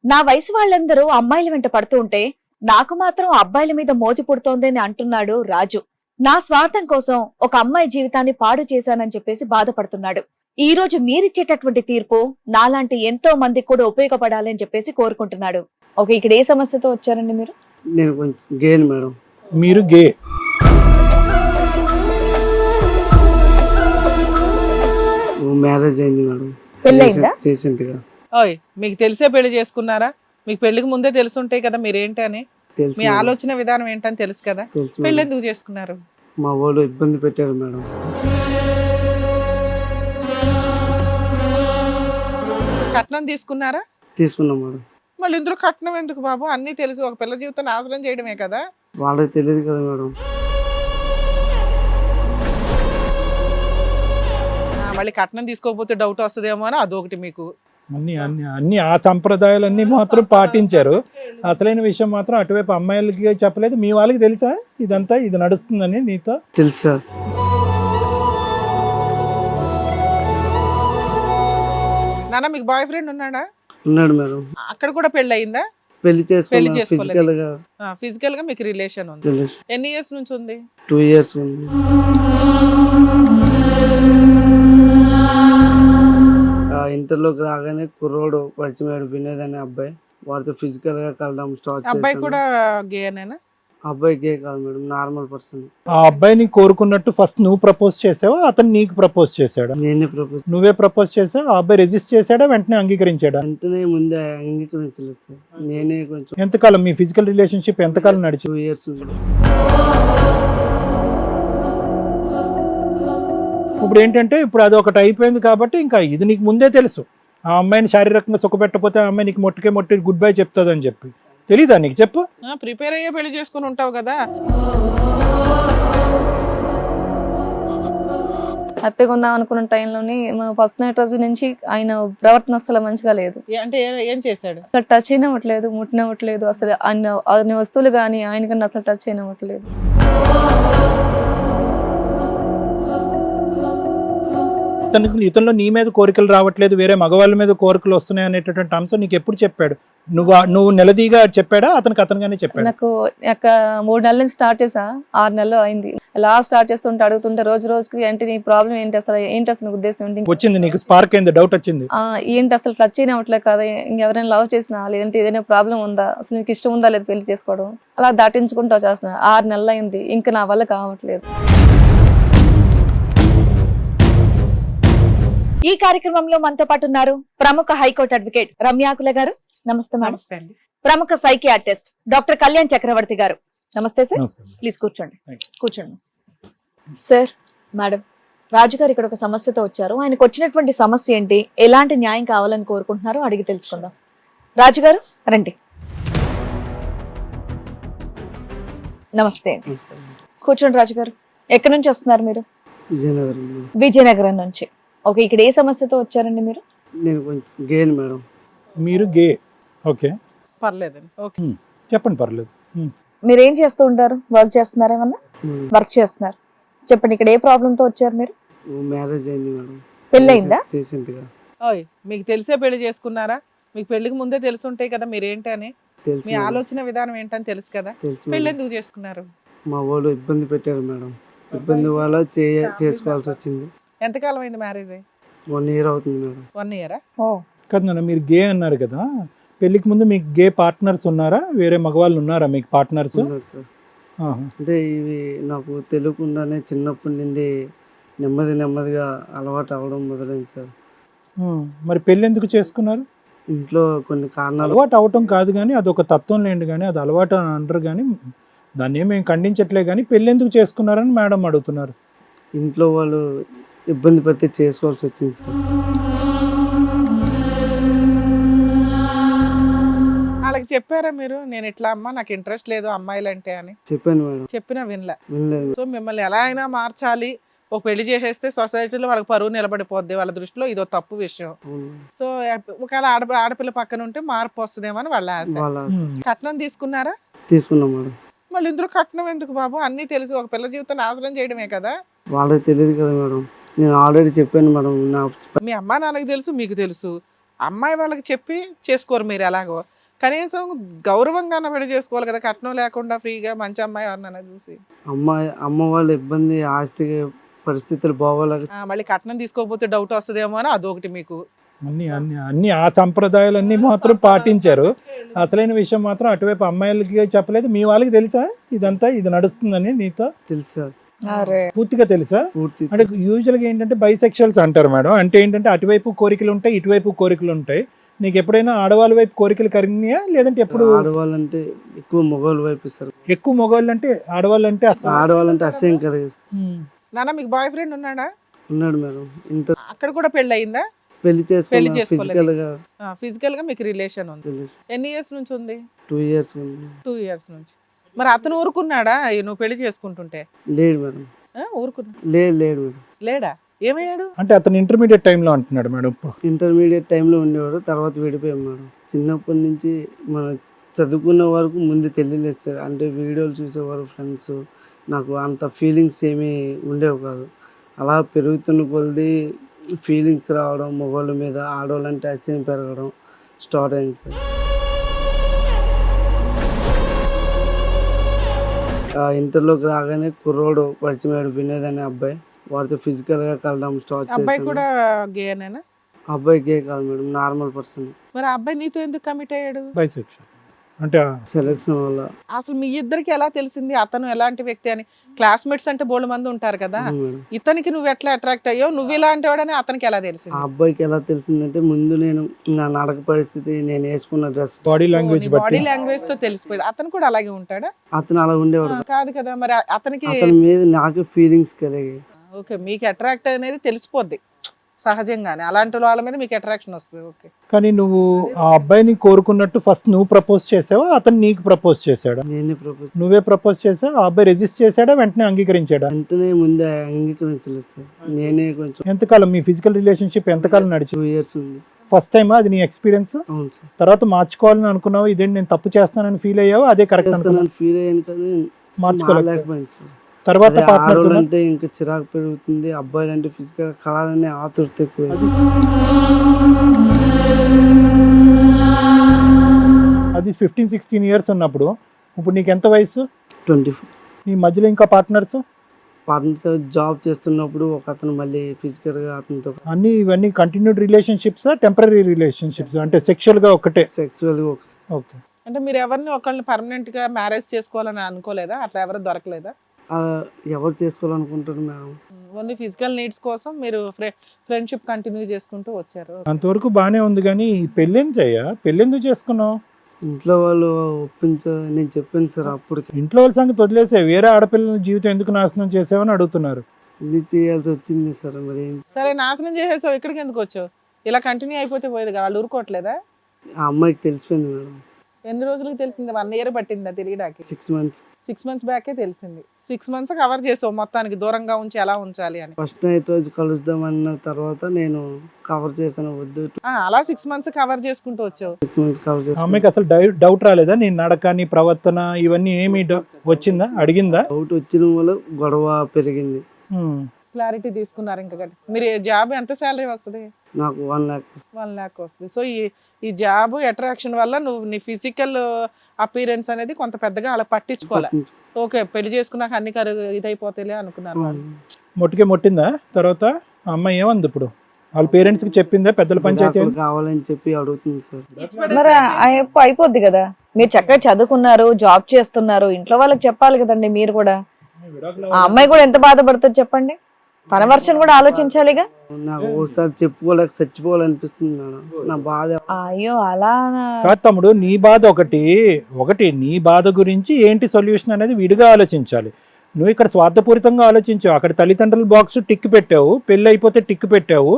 నా వయసు వాళ్ళందరూ అమ్మాయిల వెంట పడుతూ ఉంటే నాకు మాత్రం అబ్బాయిల మీద మోజు పుడుతోందని అంటున్నాడు రాజు. నా స్వార్థం కోసం ఒక అమ్మాయి జీవితాన్ని పాడు చేశానని చెప్పేసి బాధపడుతున్నాడు. ఈ రోజు మీరిచ్చేటటువంటి తీర్పు నాలాంటి ఎంతో మందికి కూడా ఉపయోగపడాలని చెప్పేసి కోరుకుంటున్నాడు. ఓకే, ఇక్కడ ఏ సమస్యతో వచ్చారండి మీరు? నేను కొంచెం గేన్ మేడం. మీరు గే. మ్యారేజ్ అయింది మేడం పెళ్ళయిందా? రీసెంట్ గా. ఓయ్, మీకు తెలిసే పెళ్లి చేసుకున్నారా? మీకు పెళ్లికి ముందే తెలుసుంటాయి కదా మీరేంటి అని, తెలుసు మీ మేడం. ఆలోచన విధానం ఏంటని తెలుసు కదా. తెలుసు పెళ్లి మేడం. ఎందుకు చేసుకున్నారు? మా వాళ్ళు ఇబ్బంది పెట్టారు మేడం. కట్నం తీసుకున్నారా? తీసుకున్నాం మేడం. మళ్ళీ ఇందులో కట్నం ఎందుకు బాబు? అన్నీ తెలుసు, ఒక పిల్ల జీవితం నాశనం చేయడమే కదా. వాళ్ళకి తెలియదు కదా మేడం. మళ్ళీ కట్నం తీసుకోకపోతే డౌట్ వస్తుందేమో అని అదొకటి మీకు. అన్ని అన్ని అన్ని ఆ సంప్రదాయాలన్నీ మాత్రం పాటించారు. అసలైన విషయం మాత్రం అటువైపు అమ్మాయిలకి చెప్పలేదు. మీ వాళ్ళకి తెలుసా ఇదంతా ఇది నడుస్తుందని నీతో? తెలుసు సార్. నాన్న, మీకు బాయ్ ఫ్రెండ్ ఉన్నాడా? ఉన్నాడు మేడం. అక్కడ కూడా పెళ్లి అయిందా? పెళ్లి పెళ్లి చేసుకున్నా. చేసుకోలేదు. ఫిజికల్ గా ఫిజికల్ గా మీకు రిలేషన్ ఉంది. తెలుసు. ఎన్ని ఇయర్స్ నుంచి ఉంది? 2 years ఉంది. ఇంటర్లోకి రాగానే కుర్రోడు పరిచయం వినేది అనే అబ్బాయి, వాడితో ఫిజికల్ గా కలడం స్టార్ట్ అబ్బాయి చేశాను. కూడా గేనేనా? అబ్బాయి గే కాదు మేడం, నార్మల్ పర్సన్. ఆ అబ్బాయిని కోరుకున్నట్టు ఫస్ట్ నువ్వు ప్రపోజ్ చేసావా, అతను నీకు ప్రపోజ్ చేశాడా? నేనే ప్రపోజ్. నువ్వే ప్రపోజ్ చేసావు. ఆ అబ్బాయి రెజిస్ట్ చేశాడా, వెంటనే అంగీకరించాడా? వెంటనే ముందే అంగీకరించలేదు సార్. నేనే కొంచెం ఎంతకాలం మీ ఫిజికల్ రిలేషన్షిప్ ఎంతకాలం నడిచి? 2 years ఉంది. ఇప్పుడు ఏంటంటే ఇప్పుడు అది ఒకటి అయిపోయింది కాబట్టి ఇంకా ఇది నీకు ముందే తెలుసు. ఆ అమ్మాయిని శారీరకంగా సుఖపెట్టకపోతే ఆ అమ్మాయి నీకు మొట్టి గుడ్ బై చెప్తుంది అని చెప్పి తెలీదా నీకు? చెప్పు. ప్రిపేర్ అయ్యే పెళ్లి చేసుకుని ఉంటావు కదా. హ్యాపీగా ఉందాం అనుకున్న టైంలోని ఫస్ట్ నైట్ రోజు నుంచి ఆయన ప్రవర్తన అసలు మంచిగా లేదు. అంటే ఏం చేశాడు? అసలు టచ్ అయినవ్వట్లేదు, ముట్టినవ్వట్లేదు. అసలు ఆయన వస్తువులు కానీ ఆయన కన్నా అసలు టచ్ అయినవ్వట్లేదు. ఇతనిలో నీ మీద కోరికలు రావట్లేదు, వేరే మగవాళ్ళ మీద కోరికలు వస్తున్నాయి అనేటటువంటి అంశం నీకు ఎప్పుడు చెప్పాడు? నువ్వు నిలదీగా చెప్పాడా, అతనిగానే చెప్పాడు? నాకు 3 నెలల నుంచి స్టార్ట్ చేసా, 6 నెలలు అయింది. లాస్ట్ స్టార్ట్ చేస్తుంటే అడుగుతుంటే రోజు రోజుకి ఏంటి నీ ప్రాబ్లం ఏంటి, అసలు నీకు ఉద్దేశం ఏంటి? వచ్చింది నీకు స్పార్క్ అయింది, డౌట్ వచ్చింది. ఏంటి అసలు టచ్ అయినట్లే కదా, ఇంకెవరైనా లవ్ చేసినా లేదంటే ఏదైనా ప్రాబ్లం ఉందా, అసలు నీకు ఇష్టం ఉందా లేదు పెళ్లి చేసుకోవడం, అలా దాటించుకుంటూ చేస్తున్నా. 6 నెలలు అయింది, ఇంకా నా వల్ల కావట్లేదు. ఈ కార్యక్రమంలో మనతో పాటు ఉన్నారు ప్రముఖ హైకోర్టు అడ్వకేట్ రమ్యాకుల గారు. నమస్తే మేడం. నమస్తే అండి. ప్రముఖ సైకియాట్రిస్ట్ డాక్టర్ కళ్యాణ్ చక్రవర్తి గారు. నమస్తే సార్. నమస్తే. ప్లీజ్ కూర్చోండి. Thank you. కూర్చోండి సార్. మేడం, రాజు గారు ఇక్కడ ఒక సమస్యతో వచ్చారు. ఆయనకు వచ్చినటువంటి సమస్య ఏంటి, ఎలాంటి న్యాయం కావాలని కోరుకుంటున్నారో అడిగి తెలుసుకుందాం. రాజు గారు రండి. నమస్తే అండి. కూర్చోండి రాజు గారు. ఎక్కడి నుంచి వస్తున్నారు మీరు? విజయనగరం. విజయనగరం నుంచి. ఓకే, ఇక్కడ ఏ సమస్యతో వచ్చారండి మీరు? నేను కొంచెం గేన్ మేడం. మీరు గే. ఓకే, పర్లేదండి. ఓకే, చెప్పండి, పర్లేదు. మీరు ఏం చేస్తూ ఉంటారు? వర్క్ చేస్తున్నారా? ఏమన్నా వర్క్ చేస్తున్నారు? చెప్పండి, ఇక్కడ ఏ ప్రాబ్లమ్ తో వచ్చారు మీరు? మ్యారేజ్ అయింది మేడం. పెళ్ళయిందా? రీసెంట్ గా. ఓయ్, మీకు తెలిసే పెళ్లి చేసుకున్నారా? మీకు పెళ్లికి ముందే తెలుసుంటాయి కదా మీరేంటి అని, తెలుసు మీ మేడం. ఆలోచన విధానం ఏంటని తెలుసు కదా. తెలుసు పెళ్లి మేడం. ఎందుకు చేసుకున్నారు? మా వాళ్ళు ఇబ్బంది పెట్టారు మేడం. ఇబ్బంది వల్ల చేసుకోవాల్సి వచ్చింది. ఎంతకాలం అయింది మ్యారేజ్ అయ్యి? 1 year అవుతుంది మేడం. 1 year? ఓ, కదా నాన్న, మీరు గే అన్నారు కదా, పెళ్లికి ముందు మీకు గే పార్ట్నర్స్ ఉన్నారా, వేరే మగవాళ్ళు ఉన్నారా మీకు పార్ట్నర్స్? ఉన్నారు సార్. అంటే ఇవి నాకు తెలియకుండానే చిన్నప్పటి నుండి నెమ్మదిగా అలవాటు అవ్వడం మొదలైంది సార్. మరి పెళ్లి ఎందుకు చేసుకున్నారు? ఇంట్లో కొన్ని కారణాలు. అలవాటు అవటం కాదు కానీ అదొక తత్వం లేండి, కానీ అది అలవాటు అని అంటారు కానీ దాన్ని ఏమేమి ఖండించట్లే. కానీ పెళ్లి ఎందుకు చేసుకున్నారని మేడం అడుగుతున్నారు. ఇంట్లో వాళ్ళు ఇబ్బంది పెడితే చేసుకోవాల్సి వచ్చింది సార్. వాళ్ళకి చెప్పారా మీరు, నేను ఇట్లా అమ్మా నాకు ఇంట్రెస్ట్ లేదు అమ్మాయిలంటే అని? చెప్పాను మేడం. చెప్పినా వినలే. వినలేదు. సో మిమ్మల్ని ఎలా అయినా మార్చాలి, ఒక పెళ్లి చేసేస్తే సొసైటీలో వాళ్ళకి పరువు నిలబడిపోద్ది, వాళ్ళ దృష్టిలో ఇదో తప్పు విషయం. అవును. సో ఒకవేళ ఆడపిల్ల పక్కన ఉంటే మార్పు వస్తుందేమో అని వాళ్ళ ఆశ. వాళ్ళ కట్నం తీసుకున్నారా? తీసుకున్నాం మేడం. మళ్ళీ ఇందులో కట్నం ఎందుకు బాబు? అన్నీ తెలుసు, ఒక పిల్ల జీవితం నాశనం చేయడమే కదా. వాళ్ళకి తెలియదు కదా మేడం. నేను ఆల్రెడీ చెప్పాను మేడం. మీ అమ్మా నాన్నకి తెలుసు, మీకు తెలుసు. అమ్మాయి వాళ్ళకి చెప్పి చేసుకోరు మీరు ఎలాగో, కనీసం గౌరవంగా పెళ్లి చేసుకోవాలి కదా, కట్నం లేకుండా ఫ్రీగా మంచి అమ్మాయి ఎవరినైనా చూసి. అమ్మ వాళ్ళ ఇబ్బంది, ఆస్తి పరిస్థితులు బాగోలేక మళ్ళీ కట్నం తీసుకోకపోతే డౌట్ వస్తుందేమో అని అదొకటి మీకు. అన్ని అన్ని అన్ని ఆ సంప్రదాయాలన్నీ మాత్రం పాటించారు. అసలైన విషయం మాత్రం అటువైపు అమ్మాయిలకి చెప్పలేదు. మీ వాళ్ళకి తెలుసా ఇదంతా ఇది నడుస్తుందని? నీతో తెలుసు సార్, అరే పూర్తిగా తెలుసా? పూర్తి అంటే యూజువల్గా ఏంటంటే బైసెక్షువల్స్ అంటారు మేడం. అంటే ఏంటంటే అటువైపు కోరికలు ఉంటాయి, ఇటువైపు కోరికలు ఉంటాయి. నీకు ఎప్పుడైనా ఆడవాళ్ళ వైపు కోరికలు కలిగినాయా లేదంటే ఎప్పుడు? ఆడవాళ్ళంటే ఎక్కువ మగవాళ్ళు వైపు ఇస్తారు, ఎక్కువ మగవాళ్ళు అంటే ఆడవాళ్ళు అంటే ఆడవాళ్ళంటే అసహ్యం కలిగిస్తారు. నాన్న మీకు బాయ్ ఫ్రెండ్ ఉన్నాడా? ఉన్నాడు మేడం. ఇంత అక్కడ కూడా పెళ్ళి అయిందా? పెళ్లి పెళ్లి చేసుకున్నా, చేసుకోలేదు. ఫిజికల్ గా ఫిజికల్ గా మీకు రిలేషన్ ఉంది. తెలుసు. ఎన్ని ఇయర్స్ నుంచి ఉంది? 2 years ఉంది. 2 years నుంచి. మరి అతను ఊరుకున్నాడా నువ్వు పెళ్లి చేసుకుంటుంటే? లేడు మేడం, ఊరుకున్నా లేడు మేడం. లేడా? ఏమయ్యాడు? అంటే అతను ఇంటర్మీడియట్ టైంలో అంటున్నాడు మేడం. ఇప్పుడు ఇంటర్మీడియట్ టైంలో ఉండేవాడు, తర్వాత విడిపోయాం మేడం. చిన్నప్పటి నుంచి మనం చదువుకున్న వరకు ముందు తెలియలేదు సార్. అంటే వీడియోలు చూసేవారు ఫ్రెండ్స్, నాకు అంత ఫీలింగ్స్ ఏమీ ఉండేవి కాదు. అలా పెరుగుతున్న కొద్ది ఫీలింగ్స్ రావడం, మగవాళ్ళ మీద ఆడవాళ్ళంటే అసహ్యం పెరగడం స్టార్ట్ అయింది సార్. ఇంటర్లోకి రాగానే కుర్రోడు పరిచయం అయ్యాడు, వినోద్ అనే అబ్బాయి. వాడితో ఫిజికల్గా కలడం స్టార్ట్ అబ్బాయి చేశాను. కూడా గేనేనా? అబ్బాయి గే కాదు మేడం, నార్మల్ పర్సన్. మరి ఆ అబ్బాయి నీతో ఎందుకు కమిట్ అయ్యాడు? బైసెక్షువల్ అంటే సెలక్షన్ వల్ల. అసలు మీ ఇద్దరికి ఎలా తెలిసింది అతను ఎలాంటి వ్యక్తి అని? క్లాస్మేట్స్ అంటే బోల్డ్ మంది ఉంటారు కదా, అవును మేడం. ఇతనికి నువ్వు ఎట్లా అట్రాక్ట్ అయ్యావు, నువ్వు ఇలాంటి వాడని అతనికి ఎలా ఆ తెలిసింది? అబ్బాయికి ఎలా తెలిసిందంటే, ముందు నేను నా నడక పరిస్థితి, నేను వేసుకున్న డ్రెస్, బాడీ లాంగ్వేజ్ బాడీ బట్టి లాంగ్వేజ్ తో తెలిసిపోయింది. అతను కూడా అలాగే ఉంటాడా? అతను అలా ఉండేవాడు. కాదు కదా, మరి అతనికి అతని మీద నాకు ఫీలింగ్స్ కలిగాయి. ఓకే, మీకు అట్రాక్ట్ అనేది తెలిసిపోద్ది సహజంగానే, అలాంటి వాళ్ళ మీద మీకు అట్రాక్షన్ వస్తుంది. ఓకే, కానీ నువ్వు ఆ అబ్బాయిని కోరుకున్నట్టు ఫస్ట్ నువ్వు ప్రపోజ్ చేసావా, అతను నీకు ప్రపోజ్ చేశాడా? నేనే ప్రపోజ్. నువ్వే ప్రపోజ్ చేసావు. ఆ అబ్బాయి రెజిస్ట్ చేశాడా, వెంటనే అంగీకరించాడా? వెంటనే ముందే అంగీకరించలేదు సార్. నేనే కొంచెం ఎంతకాలం మీ ఫిజికల్ రిలేషన్షిప్ ఎంతకాలం నడిచింది? 2 years ఉంది. ఫస్ట్ టైమా అది నీ ఎక్స్పీరియన్స్? అవును సార్. తర్వాత మార్చుకోవాలని అనుకున్నావు, ఇదేంటి నేను తప్పు చేస్తానని ఫీల్ అయ్యావు, అదే కరెక్ట్ అనుకున్నావు, చేస్తానని ఫీల్ అయ్యాను కానీ మార్చుకోలేకపోయింది. సార్. తర్వాత అదే పార్ట్నర్స్ ఆడవాళ్ళంటే ఇంకా చిరాకు పెరుగుతుంది, అబ్బాయిలంటే ఫిజికల్ కలాలనే ఆతురత ఎక్కువ. అది 15-16 years ఉన్నప్పుడు. ఇప్పుడు నీకు ఎంత వయసు? 24. నీ మధ్యలో ఇంకా పార్ట్నర్స్? పార్ట్నర్స్ జాబ్ చేస్తున్నప్పుడు ఒక అతను మళ్ళీ ఫిజికల్గా అతనితో అన్ని ఇవన్నీ కంటిన్యూడ్ రిలేషన్షిప్స్, టెంపరీ రిలేషన్షిప్స్, అంటే సెక్షువల్ గా ఒకటే? సెక్చువల్గా ఒకసారి. ఓకే. అంటే మీరు ఎవరిని ఒకళ్ళని పర్మనెంట్ గా మ్యారేజ్ చేసుకోవాలని అనుకోలేదా? అట్లా ఎవరు దొరకలేదా? ఎవరు చేసుకోవాలనుకుంటారు మేడం? ఓన్లీ ఫిజికల్ నీడ్స్ కోసం మీరు ఫ్రెండ్షిప్ కంటిన్యూ చేసుకుంటూ వచ్చారు. అంతవరకు బానే ఉంది, కానీ పెళ్ళెందుకు చేసుకున్నావు? ఇంట్లో వాళ్ళు నేను చెప్పాను సార్ అప్పటికి. ఇంట్లో వాళ్ళ సంగతి వదిలేసే, వేరే ఆడపిల్లల జీవితం ఎందుకు నాశనం చేసావని అడుగుతున్నారు. ఇది చేయాల్సి వచ్చింది సార్. మరి సరే, నాశనం చేసేసావు, ఇక్కడికి ఎందుకు వచ్చావు? ఇలా కంటిన్యూ అయిపోతే పోయేది, వాళ్ళు ఊరుకోవట్లేదా? ఆ అమ్మాయికి తెలిసిపోయింది మేడం. ఎన్ని రోజులకు తెలిసింది? 1 year పట్టిందా తిరిగిడానికి? 6 months. 6 months బ్యాకే తెలిసింది. 6 months కవర్ చేసావు మొత్తానికి, దూరంగా ఉంచి ఎలా ఉంచాలి అని. ఫస్ట్ నైట్ రోజు కలుద్దామన్న తర్వాత నేను కవర్ చేశాను, వద్దు. అలా 6 months కవర్ చేసుకుంటూ వచ్చావు. 6 months కవర్ ఆ చేశాను. అమ్మాయికి అసలు డౌట్ రాలేదా? నీ నడక, నీ ప్రవర్తన ఇవన్నీ ఏమి వచ్చిందా, అడిగిందా? డౌట్ వచ్చిన వల్ల గొడవ పెరిగింది. క్లారిటీ తీసుకున్నారు ఇంకా గట్టి. మీరు జాబ్ ఎంత శాలరీ వస్తుంది? నాకు 1 lakh. 1 lakh వస్తుంది. సో ఈ జాబ్ అట్రాక్షన్ వల్ల నువ్వు నీ ఫిజికల్ అపీరెన్స్ అనేది కొంత పెద్దగా అలా పట్టించుకోవాలి. ఓకే, పెళ్లి చేసుకున్నాక అన్ని ఇదైపోతాయిలే అనుకున్నారు వాళ్ళు. మొట్టికే మొట్టిందా? తర్వాత ఆ అమ్మాయి ఏమంది ఇప్పుడు? వాళ్ళ పేరెంట్స్ కి చెప్పిందా? పెద్దల పంచాయతీ విడాకులు కావాలని చెప్పి అడుగుతుంది సార్. మరి అయిపోద్ది కదా. మీరు చక్కగా చదువుకున్నారు, జాబ్ చేస్తున్నారు, ఇంట్లో వాళ్ళకి చెప్పాలి కదండి మీరు కూడా. ఆ అమ్మాయి కూడా ఎంత బాధపడుతుంది చెప్పండి. తన వర్షన్ కూడా ఆలోచించాలిగా. నాకు ఒకసారి చెప్పుకోలేక చచ్చిపోవాలనిపిస్తుంది మేడం, నా బాధ. అయ్యో అలా కాదు తమ్ముడు, నీ బాధ ఒకటి నీ బాధ గురించి ఏంటి సొల్యూషన్ అనేది విడిగా ఆలోచించాలి. నువ్వు ఇక్కడ స్వార్థపూరితంగా ఆలోచించావు. అక్కడ తల్లిదండ్రుల బాక్స్ టిక్ పెట్టావు, పెళ్ళి అయిపోతే టిక్ పెట్టావు,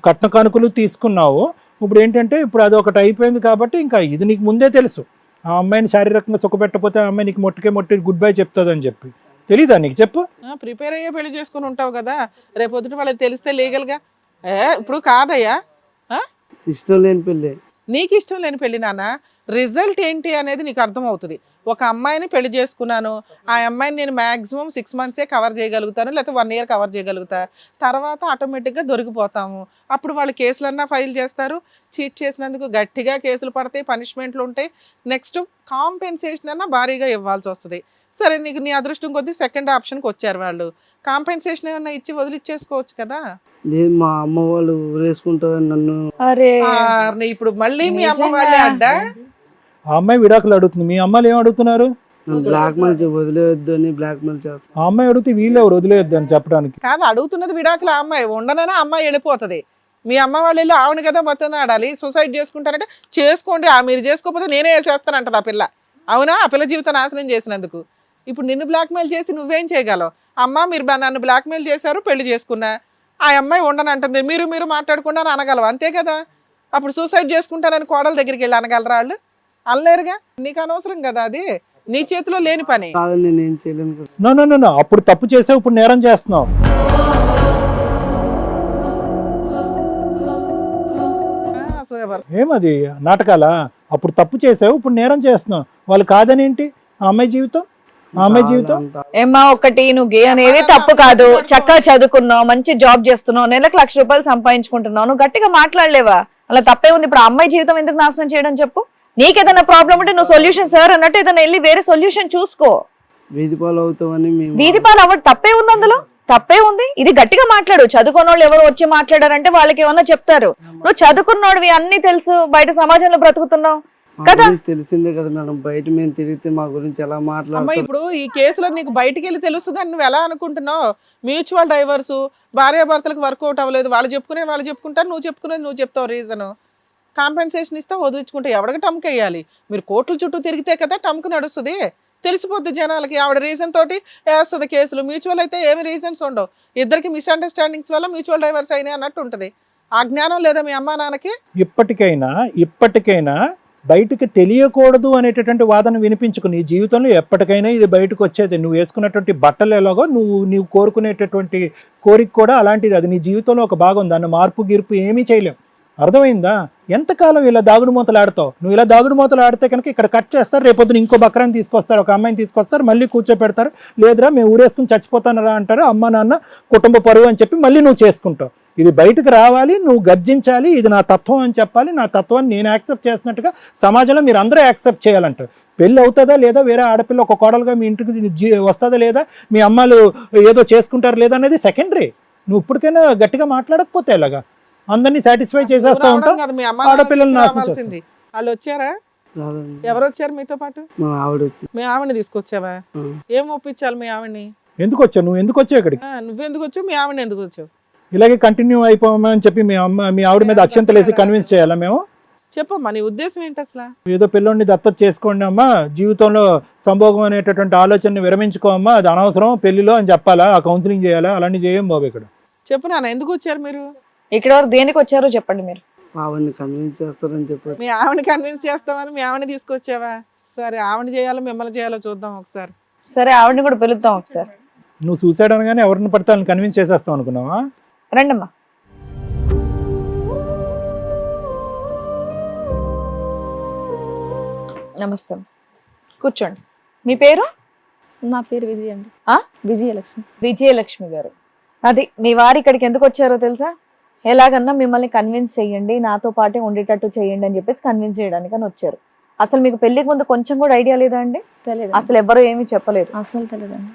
కట్న కానుకలు తీసుకున్నావు. ఇప్పుడు ఏంటంటే ఇప్పుడు అది ఒకటి అయిపోయింది కాబట్టి ఇంకా ఇది నీకు ముందే తెలుసు. ఆ అమ్మాయిని శారీరకంగా సుఖపెట్టకపోతే ఆ అమ్మాయి నీకు మొట్టి గుడ్ బై చెప్తుంది అని చెప్పి. తెలీదా నీకు? చెప్పు. ప్రిపేర్ అయ్యే పెళ్లి చేసుకుని ఉంటావు కదా, రేపు పొద్దుట వాళ్ళకి తెలిస్తే లీగల్ గా ఇప్పుడు కాదయ్యా. ఇష్టం లేని పెళ్ళి. నీకు ఇష్టం లేని పెళ్లి నాన్న, రిజల్ట్ ఏంటి అనేది నీకు అర్థం అవుతుంది. ఒక అమ్మాయిని పెళ్లి చేసుకున్నాను, ఆ అమ్మాయిని నేను మాక్సిమం 6 months కవర్ చేయగలుగుతాను, లేకపోతే 1 year కవర్ చేయగలుగుతా, తర్వాత ఆటోమేటిక్గా దొరికిపోతాము. అప్పుడు వాళ్ళు కేసులన్నా ఫైల్ చేస్తారు, చీట్ చేసినందుకు గట్టిగా కేసులు పడతాయి, పనిష్మెంట్లు ఉంటాయి, నెక్స్ట్ కాంపెన్సేషన్ అన్నా భారీగా ఇవ్వాల్సి వస్తుంది. సరే నీకు నీ అదృష్టం కొద్దీ సెకండ్ ఆప్షన్కి వచ్చారు వాళ్ళు, కాంపెన్సేషన్ ఏమన్నా ఇచ్చి వదిలిచ్చేసుకోవచ్చు కదా. లేదు, మా అమ్మ వాళ్ళు ఊరేసుకుంటారని నన్ను. అరే ఇప్పుడు మళ్ళీ మీ అమ్మ వాళ్ళే అడ్డా. ఆ అమ్మాయి విడాకులు అడుగుతుంది, మీ అమ్మాయిలు ఏం అడుగుతున్నారు? నన్ను బ్లాక్మెయిల్ వదిలేయొద్దు అని బ్లాక్మెయిల్ చేస్తాను. ఆ అమ్మాయి అడిగితే వీళ్ళు ఎవరు వదిలేయద్దు అని చెప్పడానికి? కాదు, అడుగుతున్నది విడాకులు. ఆ అమ్మాయి ఉండనైనా అమ్మాయి వెళ్ళిపోతుంది. మీ అమ్మ వాళ్ళు వెళ్ళి ఆవిడ కదా మొత్తం ఆడాలి, సూసైడ్ చేసుకుంటారంటే చేసుకోండి, మీరు చేసుకోకపోతే నేనే వేసేస్తానంటది ఆ పిల్ల. అవునా? ఆ పిల్ల జీవితం నాశనం చేసినందుకు. ఇప్పుడు నిన్ను బ్లాక్మెయిల్ చేసి నువ్వేం చేయగలవు? అమ్మ మీరు నన్ను బ్లాక్మెయిల్ చేశారు, పెళ్లి చేసుకున్నా, ఆ అమ్మాయి ఉండనంటుంది, మీరు మాట్లాడకుండా అనగలవు, అంతే కదా. అప్పుడు సూసైడ్ చేసుకుంటారని కోడల దగ్గరికి వెళ్ళి అనగలరా వాళ్ళు? అనలేరుగా. నీకు అనవసరం కదా, అది నీ చేతిలో లేని పని. కాదని నేను ఏం చేయలేను కదా. నో, అప్పుడు తప్పు చేసావు, ఇప్పుడు నేరం చేస్తున్నావు. అసలు ఏమది నాటకాలా? అప్పుడు తప్పు చేసావు, ఇప్పుడు నేరం చేస్తున్నావు. వాళ్ళు కాదని ఏంటి? ఆ అమ్మాయి జీవితం, ఆ అమ్మాయి జీవితం. ఏమ్మా, ఒకటి నువ్వు గే అనేది తప్పు కాదు, చక్కగా చదువుకున్నావు, మంచి జాబ్ చేస్తున్నావు, నెలకు 1,00,000 రూపాయలు సంపాదించుకుంటున్నావు, నువ్వు గట్టిగా మాట్లాడలేవా? అలా తప్పే ఉంది. ఇప్పుడు ఆ అమ్మాయి జీవితం ఎందుకు నాశనం చేయడం చెప్పు? నీకేదైనా ప్రాబ్లం ఉంటే నువ్వు సొల్యూషన్ సార్ అన్నట్టు ఏదైనా వెళ్ళి వేరే సొల్యూషన్ చూసుకో. వీధి పాలు అవుతామని మేము. వీధి పాలు అవ్వడం తప్పే ఉంది, అందులో తప్పే ఉంది. ఇది గట్టిగా మాట్లాడు. చదువుకున్న వాళ్ళు ఎవరు వచ్చి మాట్లాడారంటే వాళ్ళకి ఏమన్నా చెప్తారు. నువ్వు చదువుకున్నోడివి, అన్ని తెలుసు, బయట సమాజంలో బ్రతుకుతున్నావు కదా. తెలిసిందే కదా మేడం, బయట మేము తిరిగితే మా గురించి ఎలా అమ్మ, మాట్లాడతారు. ఇప్పుడు ఈ కేసులో నీకు బయటికి వెళ్ళి తెలుస్తుంది అని నువ్వు ఎలా అనుకుంటున్నావు? మ్యూచువల్ డైవర్స్, భార్యాభర్తలకు వర్కౌట్ అవ్వలేదు, వాళ్ళు చెప్పుకుంటారు, నువ్వు చెప్పుకునేది నువ్వు చెప్తావు రీజన్. కాంపెన్సేషన్ ఇస్తా, వదిలించుకుంటే ఎవరికి టమ్క్ వేయాలి? మీరు కోర్టుల చుట్టూ తిరిగితే కదా టమ్క్ నడుస్తుంది, తెలిసిపోద్ది జనాలకి. ఆవిడ రీజన్ తోటి వేస్తుంది కేసులు. మ్యూచువల్ అయితే ఏమి రీజన్స్ ఉండవు, ఇద్దరికి మిస్అండర్స్టాండింగ్స్ వల్ల మ్యూచువల్ డైవర్స్ అయినాయి అన్నట్టు ఉంటుంది. ఆ జ్ఞానం లేదా మీ అమ్మా నాన్నకి? ఇప్పటికైనా బయటకు తెలియకూడదు అనేటటువంటి వాదన వినిపించుకు. నీ జీవితంలో ఎప్పటికైనా ఇది బయటకు వచ్చేది. నువ్వు వేసుకున్నటువంటి బట్టలు ఎలాగో నువ్వు కోరుకునేటటువంటి కోరిక కూడా అలాంటిది. అది నీ జీవితంలో ఒక భాగం, దాన్ని మార్పు గిరుపు ఏమీ చేయలేం. అర్థమైందా? ఎంతకాలం ఇలా దాగుడు మూతలు ఆడతావు? నువ్వు ఇలా దాగుడు మూతలు ఆడితే కనుక ఇక్కడ కట్ చేస్తారు, రేపొద్దున ఇంకో బక్రాన్ని తీసుకొస్తారు, ఒక అమ్మాయిని తీసుకొస్తారు, మళ్ళీ కూర్చోపెడతారు. లేదురా మేము ఊరేసుకుని చచ్చిపోతానరా అంటారు. అమ్మ నాన్న కుటుంబ పరువు అని చెప్పి మళ్ళీ నువ్వు చేసుకుంటావు. ఇది బయటకు రావాలి, నువ్వు గర్జించాలి, ఇది నా తత్వం అని చెప్పాలి. నా తత్వాన్ని నేను యాక్సెప్ట్ చేసినట్టుగా సమాజంలో మీరు అందరూ యాక్సెప్ట్ చేయాలంటారు. పెళ్ళి అవుతుందా లేదా, వేరే ఆడపిల్ల ఒక కోడలుగా మీ ఇంటికి వస్తుందా లేదా, మీ అమ్మాలు ఏదో చేసుకుంటారు లేదా అనేది సెకండరీ. నువ్వు ఇప్పటికైనా గట్టిగా మాట్లాడకపోతే ఎలాగా? అందరినీ సాటిస్ఫై చేసేస్తా ఉంటావు, ఆడపిల్లలు నాశనం చేస్తావు. వాళ్ళు వచ్చారా? ఎవరు వచ్చారు మీతో పాటు? మా ఆవిడ వచ్చింది. మీ ఆవిడని తీసుకొచ్చావా? ఏం ఒప్పించాలి మీ ఆవిడని? ఎందుకు వచ్చావు? నువ్వు ఎందుకు వచ్చావు ఇక్కడికి? నువ్వెందుకు వచ్చావు? మీ ఆవిడని ఎందుకు వచ్చావు? ఇలాగే కంటిన్యూ అయిపోమని చెప్పి మీ ఆవిడ మీద అక్షంతలేసి కన్విన్స్ చేయాలా మేము? చెప్పమ్మా, నీ ఉద్దేశం ఏంటి అసలు? ఏదో పిల్లోడిని దత్తత చేసుకోండి అమ్మా, జీవితంలో సంభోగం అనేటటువంటి ఆలోచనని విరమించుకోమ్మా, అది అనవసరం పెళ్లిలో అని చెప్పాలా? ఆ కౌన్సిలింగ్ చేయాలా? అలాంటి చేయం బాబు. ఇక్కడ చెప్పు నాన్న, ఎందుకు వచ్చారు మీరు ఇక్కడ వరకు? దేనికి వచ్చారో చెప్పండి మీరు. ఆవిడని కన్విన్స్ చేస్తారని చెప్పారు. మీ ఆవిడని కన్విన్స్ చేస్తామని మీ ఆవిడని తీసుకొచ్చావా? సరే, ఆవిడ చేయాలో మిమ్మల్ని చేయాలో చూద్దాం ఒకసారి. సరే, ఆవిడని కూడా పిలుద్దాం ఒకసారి. నువ్వు సూసైడ్ అనగానే ఎవరిని పడితే వాళ్ళని కన్విన్స్ చేసేస్తావు అనుకున్నావా? రండమ్మా. నమస్తే, కూర్చోండి. మీ పేరు? నా పేరు విజయ అండి. విజయలక్ష్మి. విజయలక్ష్మి గారు. అది మీ వారు ఇక్కడికి ఎందుకు వచ్చారో తెలుసా? ఎలాగన్నా మిమ్మల్ని కన్విన్స్ చేయండి, నాతో పాటే ఉండేటట్టు చేయండి అని చెప్పేసి కన్విన్స్ చేయడానికి అని వచ్చారు. అసలు మీకు పెళ్లికి ముందు కొంచెం కూడా ఐడియా లేదా అండి? తెలియదు, అసలు ఎవ్వరూ ఏమీ చెప్పలేదు? అసలు తెలియదండి.